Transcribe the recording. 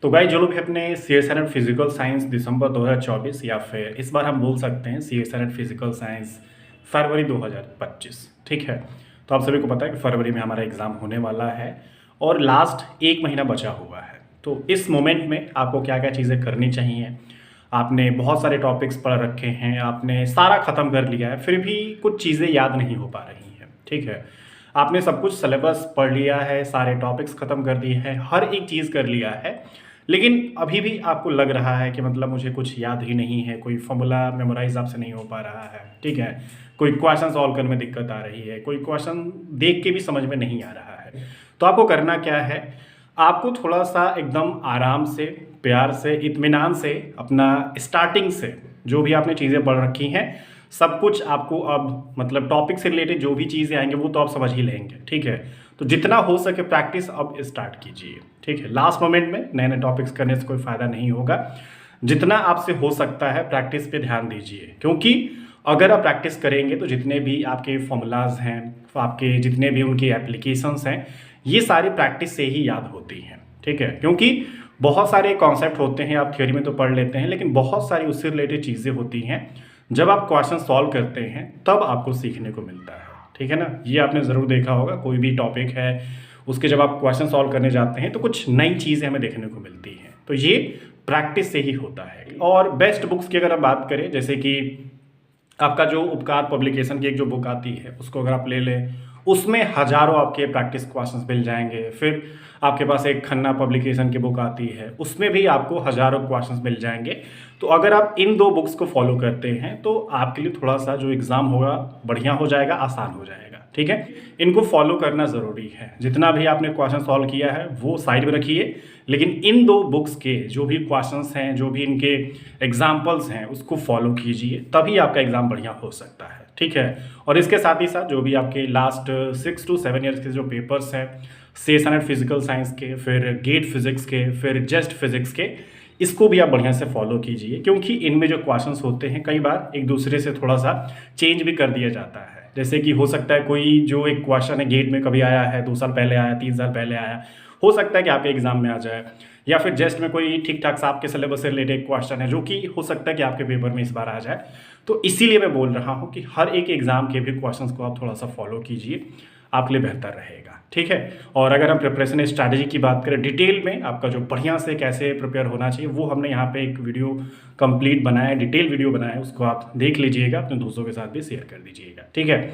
तो गाइस जो लोग भी अपने सीएसएन फिजिकल साइंस दिसंबर 2024 या फिर इस बार हम बोल सकते हैं सीएसएन फिजिकल साइंस फरवरी 2025, ठीक है। तो आप सभी को पता है कि फरवरी में हमारा एग्ज़ाम होने वाला है और लास्ट एक महीना बचा हुआ है। तो इस मोमेंट में आपको क्या क्या चीज़ें करनी चाहिए। आपने बहुत सारे टॉपिक्स पढ़ रखे हैं, आपने सारा ख़त्म कर लिया है, फिर भी कुछ चीज़ें याद नहीं हो पा रही हैं, ठीक है। आपने सब कुछ सिलेबस पढ़ लिया है, सारे टॉपिक्स ख़त्म कर दिए हैं, हर एक चीज़ कर लिया है, लेकिन अभी भी आपको लग रहा है कि मतलब मुझे कुछ याद ही नहीं है, कोई फॉर्मूला मेमोराइज आपसे नहीं हो पा रहा है, ठीक है। कोई क्वेश्चन सॉल्व करने में दिक्कत आ रही है, कोई क्वेश्चन देख के भी समझ में नहीं आ रहा है। तो आपको करना क्या है, आपको थोड़ा सा एकदम आराम से, प्यार से, इत्मीनान से, अपना स्टार्टिंग से जो भी आपने चीज़ें पढ़ रखी हैं सब कुछ आपको अब मतलब टॉपिक से रिलेटेड जो भी चीज़ें आएंगे वो तो आप समझ ही लेंगे, ठीक है। तो जितना हो सके प्रैक्टिस अब स्टार्ट कीजिए, ठीक है। लास्ट मोमेंट में नए नए टॉपिक्स करने से कोई फ़ायदा नहीं होगा। जितना आपसे हो सकता है प्रैक्टिस पे ध्यान दीजिए, क्योंकि अगर आप प्रैक्टिस करेंगे तो जितने भी आपके फॉर्मूलाज हैं, आपके जितने भी उनकी एप्लीकेशंस हैं, ये सारी प्रैक्टिस से ही याद होती हैं, ठीक है। क्योंकि बहुत सारे कॉन्सेप्ट होते हैं, आप थ्योरी में तो पढ़ लेते हैं, लेकिन बहुत सारी उससे रिलेटेड चीज़ें होती हैं जब आप क्वेश्चन सॉल्व करते हैं तब आपको सीखने को मिलता है, ठीक है ना। ये आपने ज़रूर देखा होगा, कोई भी टॉपिक है उसके जब आप क्वेश्चन सॉल्व करने जाते हैं तो कुछ नई चीज़ें हमें देखने को मिलती हैं। तो ये प्रैक्टिस से ही होता है। और बेस्ट बुक्स की अगर हम बात करें, जैसे कि आपका जो उपकार पब्लिकेशन की एक जो बुक आती है उसको अगर आप ले लें, उसमें हज़ारों आपके प्रैक्टिस क्वेश्चंस मिल जाएंगे। फिर आपके पास एक खन्ना पब्लिकेशन की बुक आती है, उसमें भी आपको हज़ारों क्वेश्चंस मिल जाएंगे। तो अगर आप इन दो बुक्स को फॉलो करते हैं तो आपके लिए थोड़ा सा जो एग्ज़ाम होगा बढ़िया हो जाएगा, आसान हो जाएगा, ठीक है। इनको फॉलो करना ज़रूरी है। जितना भी आपने क्वेश्चन सॉल्व किया है वो साइड में रखिए, लेकिन इन दो बुक्स के जो भी क्वेश्चंस हैं, जो भी इनके एग्जाम्पल्स हैं, उसको फॉलो कीजिए, तभी आपका एग्ज़ाम बढ़िया हो सकता है, ठीक है। और इसके साथ ही साथ जो भी आपके लास्ट 6 to 7 ईयर्स के जो पेपर्स हैं सीएसएन फिजिकल साइंस के, फिर गेट फिजिक्स के, फिर जस्ट फिजिक्स के, इसको भी आप बढ़िया से फॉलो कीजिए, क्योंकि इनमें जो क्वेश्चंस होते हैं कई बार एक दूसरे से थोड़ा सा चेंज भी कर दिया जाता है। जैसे कि हो सकता है कोई जो एक क्वेश्चन है गेट में कभी आया है, 2 साल पहले आया, 3 साल पहले आया, हो सकता है कि आपके एग्जाम में आ जाए। या फिर जस्ट में कोई ठीक ठाक सा आपके सिलेबस से रिलेटेड क्वेश्चन है जो कि हो सकता है कि आपके पेपर में इस बार आ जाए। तो इसीलिए मैं बोल रहा हूँ कि हर एक एग्जाम के भी क्वेश्चंस को आप थोड़ा सा फॉलो कीजिए, आपके लिए बेहतर रहेगा, ठीक है। और अगर हम प्रिपरेशन स्ट्रैटेजी की बात करें डिटेल में, आपका जो बढ़िया से कैसे प्रिपेयर होना चाहिए, वो हमने यहाँ पे एक वीडियो कंप्लीट बनाया है, डिटेल वीडियो बनाया है, उसको आप देख लीजिएगा, अपने दोस्तों के साथ भी शेयर कर दीजिएगा, ठीक है।